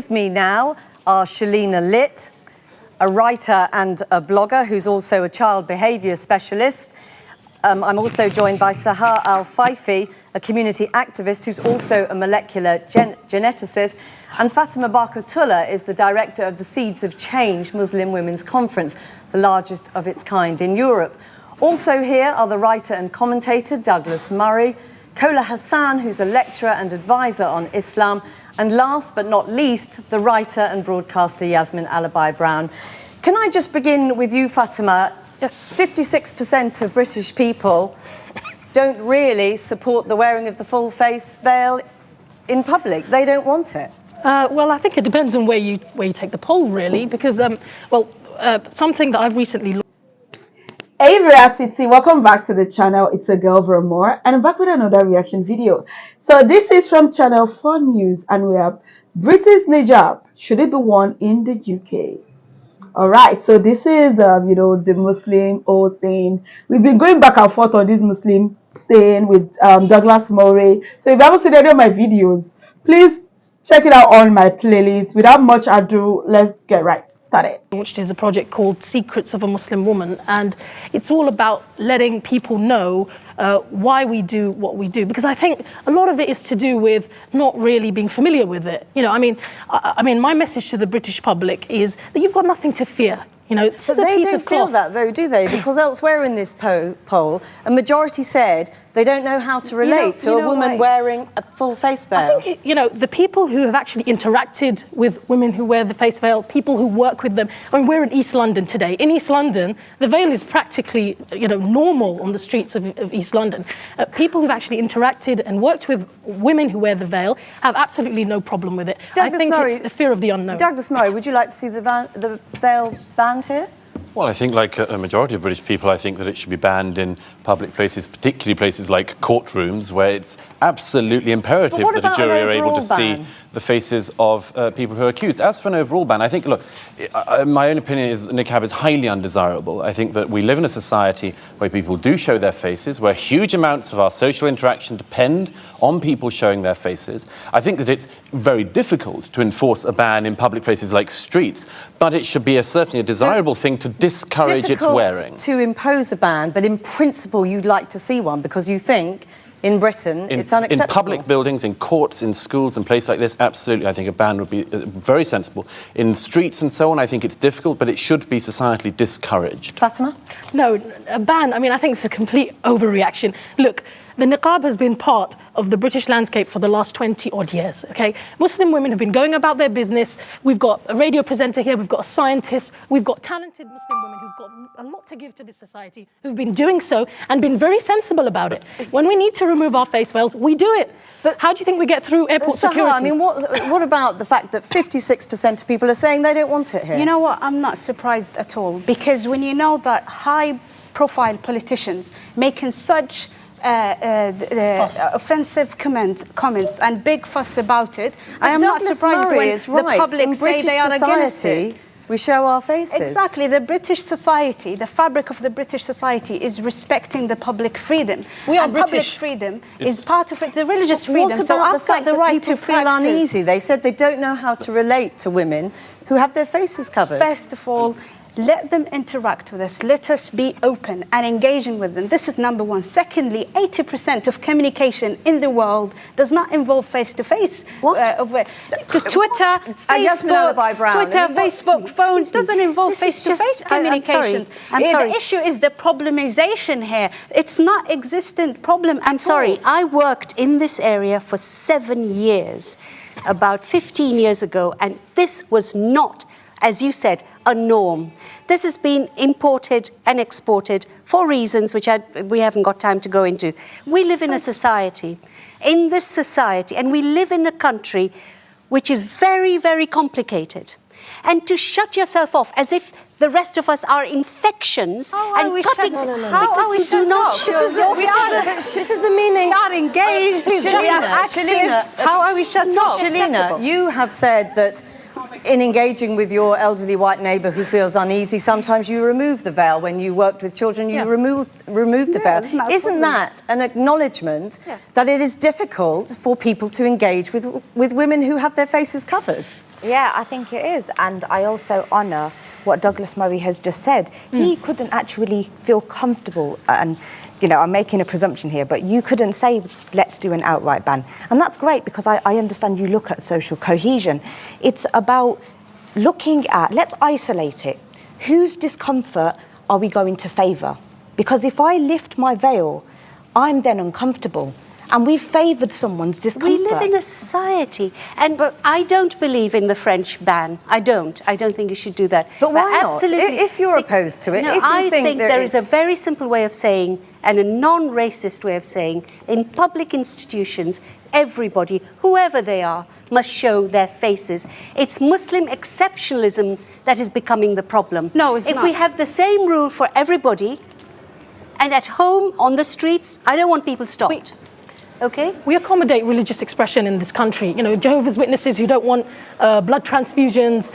With me now are Shalina Litt, a writer and a blogger who's also a child behaviour specialist. I'm also joined by Sahar Al-Faifi, a community activist who's also a molecular geneticist. And Fatima Barkatullah is the director of the Seeds of Change Muslim Women's Conference, the largest of its kind in Europe. Also here are the writer and commentator Douglas Murray, Kola Hassan, who's a lecturer and advisor on Islam, and last but not least, the writer and broadcaster Yasmin Alabai Brown. Can I just begin with you, Fatima? Yes. 56% of British people don't really support the wearing of the full face veil in public. They don't want it. Well, I think it depends on where you take the poll, really, because something that I've recently looked. Hey Veracity, welcome back to the channel. It's a girl VeraMoore, and I'm back with another reaction video. So this is from Channel 4 News, and we have British Niqab, should it be worn in the UK? Alright, so this is the Muslim old thing. We've been going back and forth on this Muslim thing with Douglas Murray. So if you haven't seen any of my videos, please check it out on my playlist. Without much ado, let's get right started. Which is a project called Secrets of a Muslim Woman, and it's all about letting people know why we do what we do, because I think a lot of it is to do with not really being familiar with it. I mean, my message to the British public is that you've got nothing to fear. This is a piece of cloth. They don't feel that, though, do they? Because elsewhere in this poll, a majority said they don't know how to relate to a woman wearing a full face veil. I think, the people who have actually interacted with women who wear the face veil, people who work with them. I mean, we're in East London today. In East London, the veil is practically, normal on the streets of East London. People who've actually interacted and worked with women who wear the veil have absolutely no problem with it. I think it's the fear of the unknown. Douglas Murray, would you like to see the veil banned here? Well, I think, like a majority of British people, I think that it should be banned in public places, particularly places like courtrooms, where it's absolutely imperative that a jury are able to see the faces of people who are accused. As for an overall ban, I think, look, my own opinion is that Niqab is highly undesirable. I think that we live in a society where people do show their faces, where huge amounts of our social interaction depend on people showing their faces. I think that it's very difficult to enforce a ban in public places like streets, but it should be certainly a desirable thing to discourage its wearing. To impose a ban, but in principle you'd like to see one because you think in Britain it's unacceptable. In public buildings, in courts, in schools and places like this, absolutely, I think a ban would be very sensible. In streets and so on, I think it's difficult, but it should be societally discouraged. Fatima? No, a ban, I think it's a complete overreaction. Look, the niqab has been part of the British landscape for the last 20-odd years, okay? Muslim women have been going about their business. We've got a radio presenter here, we've got a scientist, we've got talented Muslim women who've got a lot to give to this society, who've been doing so and been very sensible about it. When we need to remove our face veils, we do it. But how do you think we get through airport security? I mean, what about the fact that 56% of people are saying they don't want it here? You know what? I'm not surprised at all, because when you know that high-profile politicians making such offensive comments and big fuss about it, I am not surprised when the public say they are against it. We show our faces. Exactly. The British society, the fabric of the British society is respecting the public freedom. Public freedom is part of it, the religious freedom. What about the fact that people feel uneasy? They said they don't know how to relate to women who have their faces covered. First of all, let them interact with us. Let us be open and engaging with them. This is number one. Secondly, 80% of communication in the world does not involve face-to-face. Twitter, Facebook, phones doesn't involve face-to-face communications. The issue is the problemization here. It's not existent problem. I'm sorry. I worked in this area for 7 years, about 15 years ago, and this was not, as you said, a norm. This has been imported and exported for reasons which we haven't got time to go into. We live in a society, and we live in a country which is very, very complicated. And to shut yourself off as if the rest of us are infections and cutting... How are we shut off? This is the meaning. We are engaged. We are active. How are we shut off? Shalina, you have said that in engaging with your elderly white neighbour who feels uneasy, sometimes you remove the veil. When you worked with children, you remove the veil. Isn't that an acknowledgement that it is difficult for people to engage with women who have their faces covered? Yeah, I think it is. And I also honour what Douglas Murray has just said. He couldn't actually feel comfortable, and you know, I'm making a presumption here, but you couldn't say, let's do an outright ban. And that's great, because I understand you look at social cohesion. It's about looking at, let's isolate it. Whose discomfort are we going to favour? Because if I lift my veil, I'm then uncomfortable. And we've favoured someone's discomfort. We live in a society, but I don't believe in the French ban. I don't think you should do that. But why absolutely, not? If you're opposed to it, no, if you I think there is is a very simple way of saying, and a non-racist way of saying, in public institutions, everybody, whoever they are, must show their faces. It's Muslim exceptionalism that is becoming the problem. No, it's not. If we have the same rule for everybody, and at home, on the streets, I don't want people stopped. Okay. We accommodate religious expression in this country. You know, Jehovah's Witnesses who don't want blood transfusions,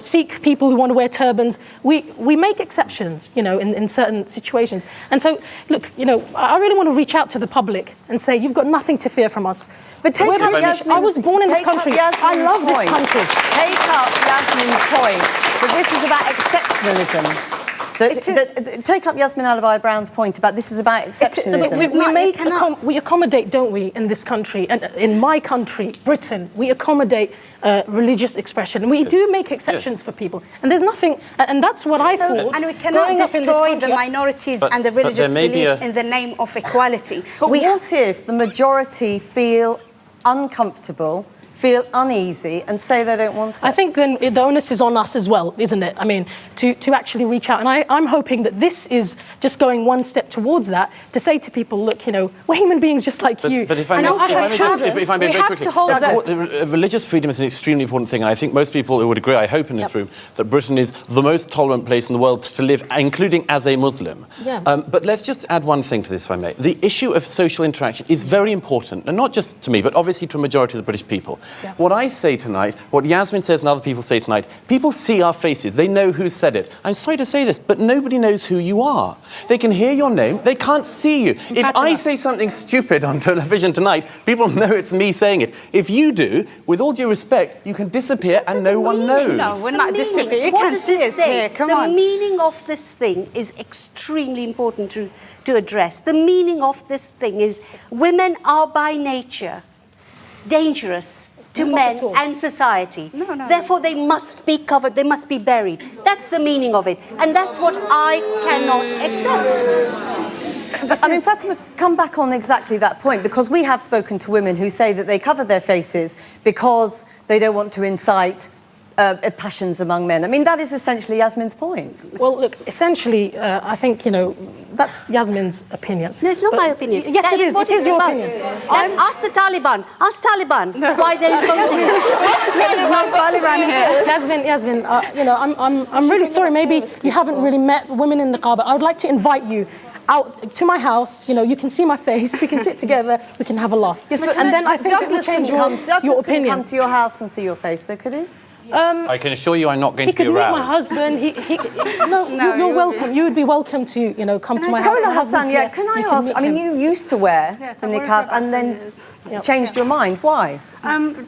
Sikh people who want to wear turbans. We make exceptions, you know, in certain situations. And so, look, you know, I really want to reach out to the public and say, you've got nothing to fear from us. But take We're up British. I was born in this country. I love this country. Take up Yasmin's point that this is about exceptionalism. Take up Yasmin Alabai-Brown's point about this is about exceptionalism. We accommodate, don't we, in this country, and in my country, Britain, we accommodate religious expression. We do make exceptions for people, and there's nothing, and that's what I thought. And we cannot destroy the minorities and the religious belief in the name of equality. But what if the majority feel uncomfortable, feel uneasy and say they don't want it? I think then the onus is on us as well, isn't it? I mean, to actually reach out. And I'm hoping that this is just going one step towards that, to say to people, look, you know, we're human beings just like you. But if I may very quickly, religious freedom is an extremely important thing, and I think most people who would agree, I hope in this room, that Britain is the most tolerant place in the world to live, including as a Muslim. Yeah. But let's just add one thing to this, if I may. The issue of social interaction is very important, and not just to me, but obviously to a majority of the British people. Yeah. What I say tonight, what Yasmin says and other people say tonight, people see our faces, they know who said it. I'm sorry to say this, but nobody knows who you are. They can hear your name, they can't see you. If I say something stupid on television tonight, people know it's me saying it. If you do, with all due respect, you can disappear and no one knows. No, we're not disappearing. What does this say? Come the on. meaning of this thing is extremely important to address. The meaning of this thing is women are by nature dangerous to men and society. Therefore, they must be covered, they must be buried. That's the meaning of it. And that's what I cannot accept. I mean, Fatima, come back on exactly that point, because we have spoken to women who say that they cover their faces because they don't want to incite passions among men. I mean, that is essentially Yasmin's point. Well, look, essentially, I think, you know, that's Yasmin's opinion. No, it's not my opinion. Yes, it is. It is your opinion. Ask the Taliban. Ask Taliban why they're imposing it. Yasmin, you know, I'm really sorry. Maybe you haven't really met women in Niqab. I would like to invite you out to my house. You know, you can see my face. We can sit together. We can have a laugh. Yes, but and then I think it will change your opinion. Couldn't come to your house and see your face, though, could he? I can assure you I'm not going to be aroused. He could meet my husband. No, you're welcome. You would be welcome to, you know, come to my house. Hassan, yeah, can I ask, I mean, you used to wear the niqab and then changed your mind. Why?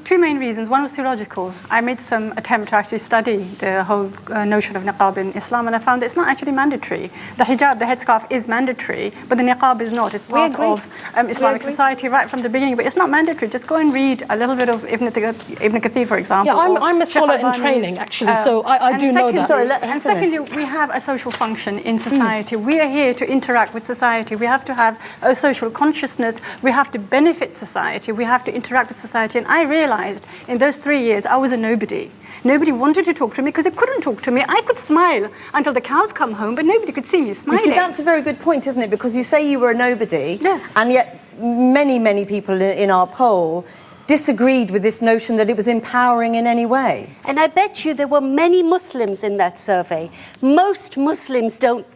Two main reasons. One was theological. I made some attempt to actually study the whole notion of niqab in Islam, and I found that it's not actually mandatory. The hijab, the headscarf, is mandatory, but the niqab is not. It's part of Islamic society right from the beginning, but it's not mandatory. Just go and read a little bit of Ibn Kathir, for example. Yeah, I'm a scholar in training, actually, so I do know that. Sorry, let her and finish. secondly, we have a social function in society. We are here to interact with society. We have to have a social consciousness. We have to benefit society. We have to interact with society. And I realized in those 3 years I was a nobody. Nobody wanted to talk to me because they couldn't talk to me. I could smile until the cows come home, but nobody could see me smiling. You see, that's a very good point, isn't it? Because you say you were a nobody, yes, and yet many people in our poll disagreed with this notion that it was empowering in any way. And I bet you there were many Muslims in that survey. Most Muslims don't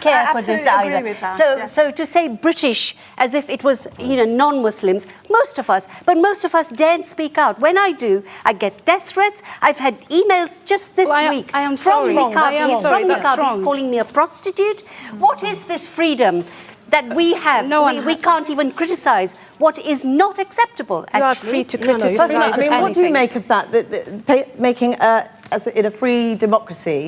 care for this either. So to say British as if it was, you know, non-Muslims, most of us daren't speak out. When I do, I get death threats. I've had emails just this week from Niqab. He's calling me a prostitute. What is this freedom? that we have. We can't even criticize what is not acceptable, actually. You are free to criticize. I mean, what do you make of that? Making, as in a free democracy,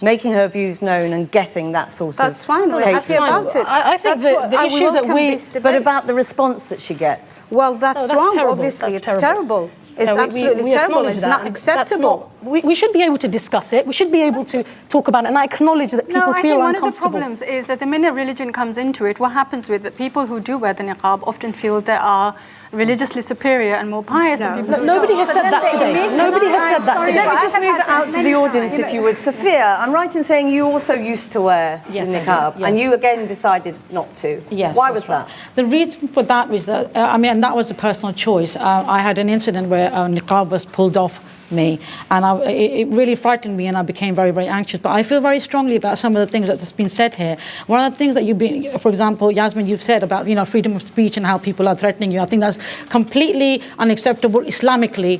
making her views known and getting that sort of... That's fine, we're happy about it. I think the issue that we... But about the response that she gets. Well, that's wrong, terrible. obviously. That's It's terrible. It's absolutely we terrible. acknowledge It's that, not and acceptable. we should be able to discuss it. We should be able to talk about it. And I acknowledge that people I feel think uncomfortable. one of the problems is that the minute religion comes into it, what happens with the people who do wear the niqab often feel they are religiously superior and more pious than people who Nobody don't. has said that today. Nobody has said that today. Let me just move it out to the audience, if you would. Sophia, I'm right in saying you also used to wear the niqab, and you again decided not to. Yes. Why was that? The reason for that was that, and that was a personal choice. I had an incident where niqab was pulled off me, and it really frightened me, and I became very, very anxious. But I feel very strongly about some of the things that's been said here. One of the things that you've been, for example, Yasmin, you've said about freedom of speech and how people are threatening you. I think that's completely unacceptable Islamically.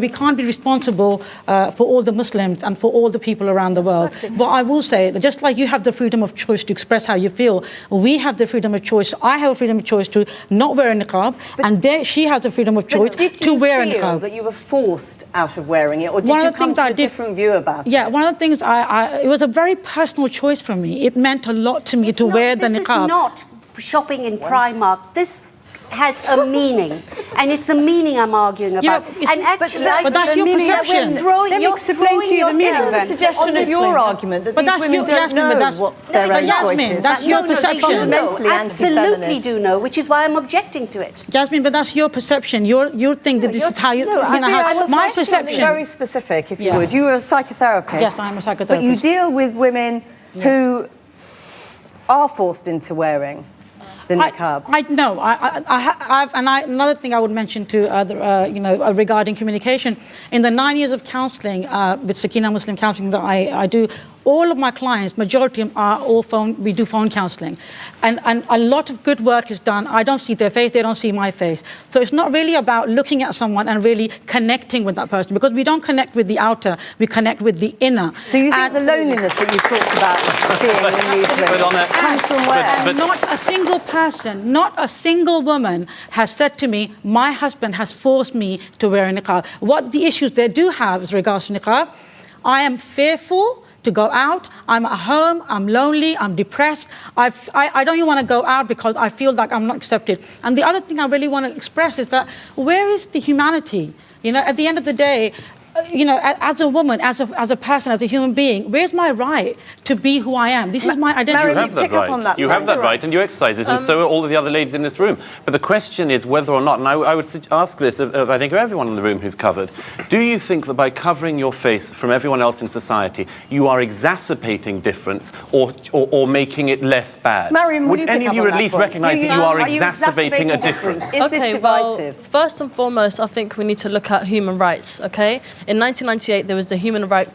We can't be responsible for all the Muslims and for all the people around the world. Exactly. But I will say that just like you have the freedom of choice to express how you feel, we have the freedom of choice. I have a freedom of choice to not wear a niqab, and she has the freedom of choice to wear a niqab. That you were forced out of wearing it, or did you come to a different view about it? Yeah, one of the things it was a very personal choice for me. It meant a lot to me to wear the niqab. This is not shopping in Primark. This has a meaning, and it's the meaning I'm arguing about. And actually, but that's your perception. Let me explain to you the meaning. Isn't the suggestion of your argument that these women don't know what their own choice is? That's your perception. Absolutely do know, which is why I'm objecting to it. Jasmine, but that's your perception. You think that this is how you... my perception... Very specific, if you would. You were a psychotherapist. Yes, I'm a psychotherapist. But you deal with women who are forced into wearing the niqab. Another thing I would mention to regarding communication, in the 9 years of counselling with Sakina Muslim Counselling that I do, all of my clients, majority of them are all we do phone counselling. And a lot of good work is done. I don't see their face, they don't see my face. So it's not really about looking at someone and really connecting with that person, because we don't connect with the outer, we connect with the inner. So you think the loneliness that you talked about seeing in these women comes from where? But not a single person, not a single woman has said to me, my husband has forced me to wear a niqab. What the issues they do have as regards to niqab, I am fearful to go out, I'm at home, I'm lonely, I'm depressed. I don't even want to go out because I feel like I'm not accepted. And the other thing I really want to express is that where is the humanity? At the end of the day, as a woman, as a person, as a human being, where's my right to be who I am? This is my identity. You have that right. You have that right, and you exercise it, and so are all of the other ladies in this room. But the question is whether or not, and I would ask this of I think of everyone in the room who's covered, do you think that by covering your face from everyone else in society, you are exacerbating difference or making it less bad? Mariam, would any of you at least recognise that you are exacerbating a difference? Is this divisive? Well, first and foremost, I think we need to look at human rights, okay? In 1998, there was the Human Rights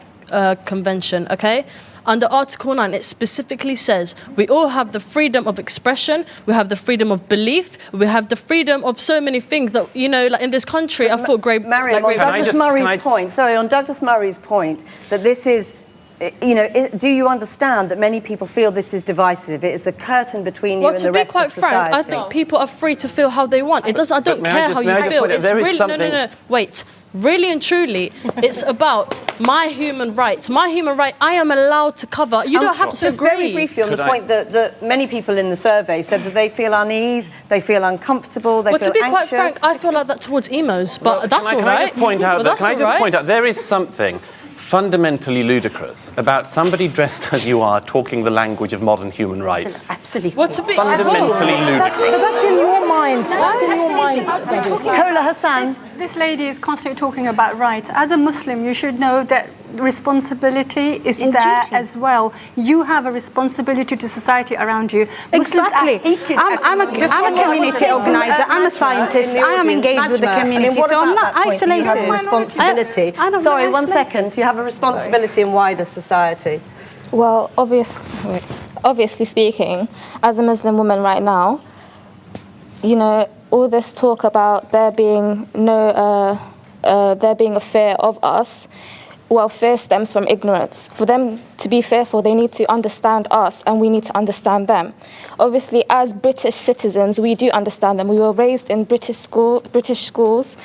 Convention, okay? Under Article 9, it specifically says we all have the freedom of expression, we have the freedom of belief, we have the freedom of so many things that, like in this country, I thought great... Mariam, on Douglas Murray's point, that this is... do you understand that many people feel this is divisive? It is a curtain between you and the rest of society. Well, to be quite frank, I think people are free to feel how they want. It doesn't. I don't care how you feel. It's really no. Wait. Really and truly, it's about my human rights. My human right, I am allowed to cover. You don't have to just agree. Very briefly on the point that many people in the survey said that they feel unease, they feel uncomfortable, they feel anxious. Well, to be quite frank, I feel like that towards emos, but that's all right. Can I just point out, there is something fundamentally ludicrous about somebody dressed as you are talking the language of modern human rights. Absolutely. Fundamentally ludicrous. That's in your mind. That's in your mind, Kola Hassan. This lady is constantly talking about rights. As a Muslim, you should know that responsibility is there as well. You have a responsibility to society around you. Exactly. I'm a community organizer. I'm a scientist. I am engaged with the community, so I'm not isolated. You have a responsibility. Sorry, 1 second. You have a responsibility in wider society. Well, obviously speaking, as a Muslim woman right now, all this talk about there being a fear of us well, fear stems from ignorance. For them to be fearful, they need to understand us and we need to understand them. Obviously, as British citizens, we do understand them. We were raised in British schools.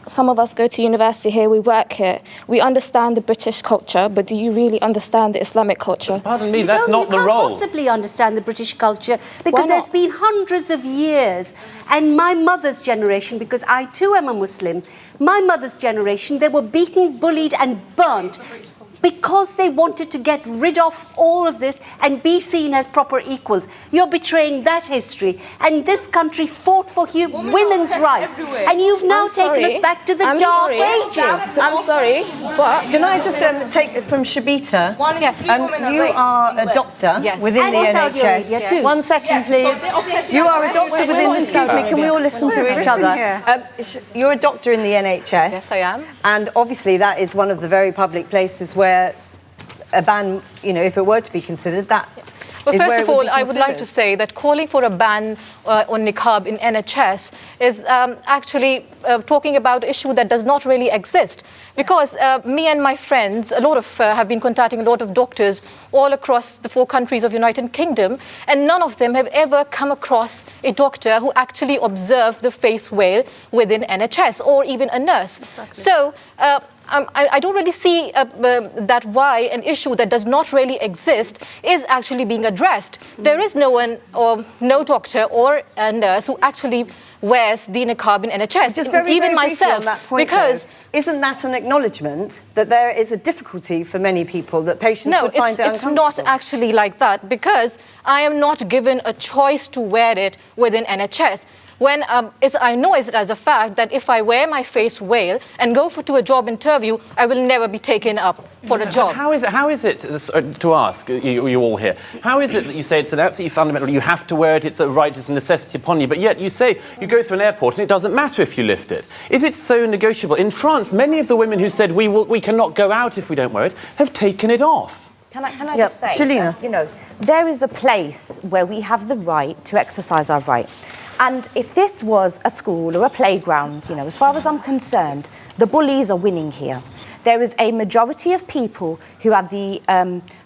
Some of us go to university here, we work here. We understand the British culture, but do you really understand the Islamic culture? Pardon me, that's not the role. You can't possibly understand the British culture because there's been hundreds of years. And my mother's generation, because I too am a Muslim, my mother's generation, they were beaten, bullied and burnt because they wanted to get rid of all of this and be seen as proper equals. You're betraying that history. And this country fought for women's rights. And you've now taken us back to the dark ages. I'm sorry, but... Can I just take it from Shabita? Yes. You are a doctor within the NHS. Too. 1 second, please. You are a doctor within... Excuse me, can we all listen to each other? You're a doctor in the NHS. Yes, I am. And obviously that is one of the very public places where a ban, if it were to be considered, that Well, is first where of it would all, be I would like to say that calling for a ban on niqab in NHS is actually talking about an issue that does not really exist. Because me and my friends, have been contacting a lot of doctors all across the 4 countries of United Kingdom, and none of them have ever come across a doctor who actually observed the face veil within NHS, or even a nurse. Exactly. So, I don't really see that why an issue that does not really exist is actually being addressed. There is no one, or no doctor or a nurse who actually wears the niqab in NHS. Just very, even very myself, on that point, because isn't that an acknowledgement that there is a difficulty for many people that patients would find it uncomfortable? No, it's not actually like that, because I am not given a choice to wear it within NHS. When I know it as a fact that if I wear my face veil and go to a job interview, I will never be taken up for a job. How is it to ask, you all here, how is it that you say it's an absolutely fundamental, you have to wear it, it's a right, it's a necessity upon you, but yet you say you go through an airport and it doesn't matter if you lift it? Is it so negotiable? In France, many of the women who said we cannot go out if we don't wear it have taken it off. Can I just say, Shalina. There is a place where we have the right to exercise our right. And if this was a school or a playground, as far as I'm concerned, the bullies are winning here. There is a majority of people who have the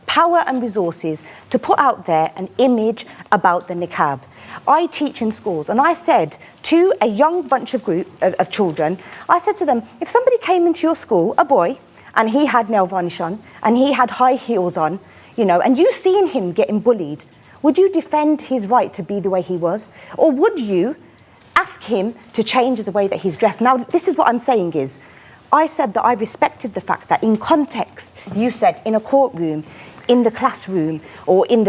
power and resources to put out there an image about the niqab. I teach in schools, and I said to a young bunch of children, I said to them, if somebody came into your school, a boy, and he had nail varnish on, and he had high heels on, and you seen him getting bullied, would you defend his right to be the way he was? Or would you ask him to change the way that he's dressed? Now, this is what I'm saying is, I said that I respected the fact that in context, you said in a courtroom, in the classroom, or in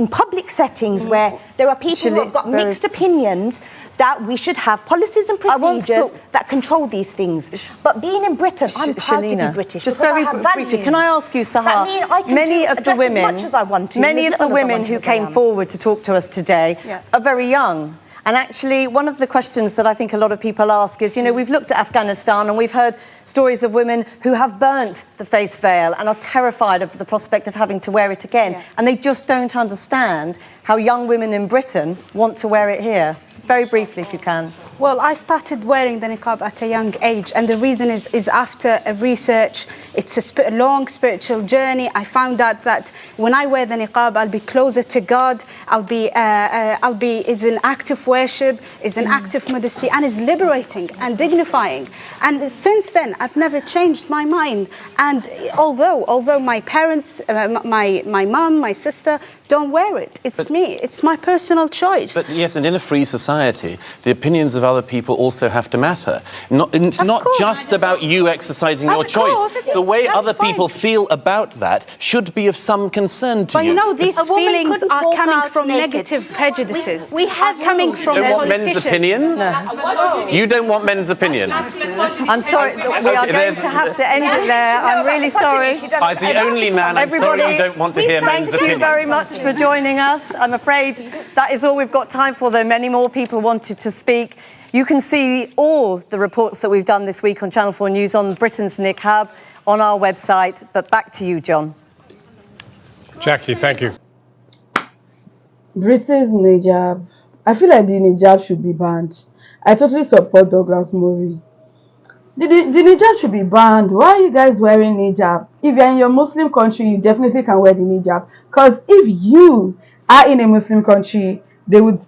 public settings where there are people who have got mixed opinions, that we should have policies and procedures that control these things. But being in Britain, I'm proud to be British. Just very briefly, can I ask you, Sahar, many of the women who came forward to talk to us today are very young. And actually, one of the questions that I think a lot of people ask is, we've looked at Afghanistan and we've heard stories of women who have burnt the face veil and are terrified of the prospect of having to wear it again. Yeah. And they just don't understand how young women in Britain want to wear it here. Very briefly, if you can. Well, I started wearing the niqab at a young age, and the reason is after a research. It's a long spiritual journey. I found out that when I wear the niqab, I'll be closer to God. It's an act of worship, is an act of modesty, and is liberating and dignifying. And since then, I've never changed my mind. And although my parents, my mum, my sister, don't wear it. It's me. It's my personal choice. But yes, and in a free society, the opinions of other people also have to matter. It's not just about you exercising your choice. The way other people feel about that should be of some concern to you. But these feelings are coming from negative prejudices. We have coming from you don't want men's opinions? No. You don't want men's opinions? I'm sorry. We are going to have to end it there. I'm really sorry. As the only man, I'm sorry you don't want to hear men's opinions. Thank you very much for joining us. I'm afraid that is all we've got time for, though many more people wanted to speak. You can see all the reports that we've done this week on Channel 4 News on Britain's niqab on our website. But back to you, John. Jackie, thank you. Britain's niqab. I feel like the niqab should be banned. I totally support Douglas Murray. The hijab should be banned. Why are you guys wearing hijab? If you're in your Muslim country, you definitely can wear the hijab. Because if you are in a Muslim country, they would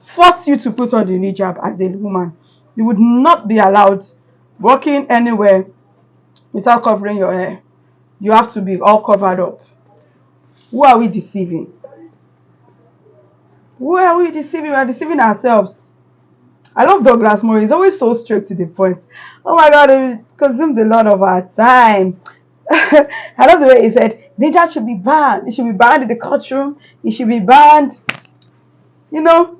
force you to put on the hijab as a woman. You would not be allowed walking anywhere without covering your hair. You have to be all covered up. Who are we deceiving? Who are we deceiving? We are deceiving ourselves. I love Douglas Moore. He's always so straight to the point. Oh my God, it consumed a lot of our time. I love the way he said, hijab should be banned. It should be banned in the courtroom. It should be banned. You know,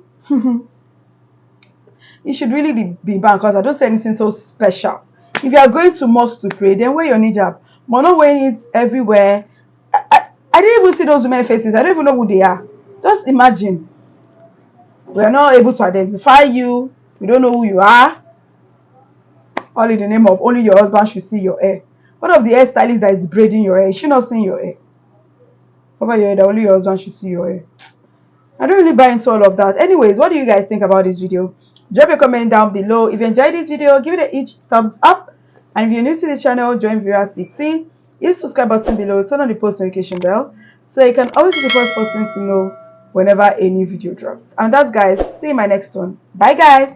it should really be banned because I don't say anything so special. If you are going to mosque to pray, then wear your hijab. But not wearing it everywhere. I didn't even see those women's faces. I don't even know who they are. Just imagine. We are not able to identify you. We don't know who you are. All in the name of only your husband should see your hair. What of the hairstylist that is braiding your hair? Is she not seeing your hair? Cover your hair that only your husband should see your hair. I don't really buy into all of that. Anyways, what do you guys think about this video? Drop a comment down below. If you enjoyed this video, give it a huge thumbs up. And if you're new to this channel, join VeraCity. Hit the subscribe button below, turn on the post notification bell so you can always be the first person to know whenever a new video drops. And that's guys, see you in my next one. Bye guys.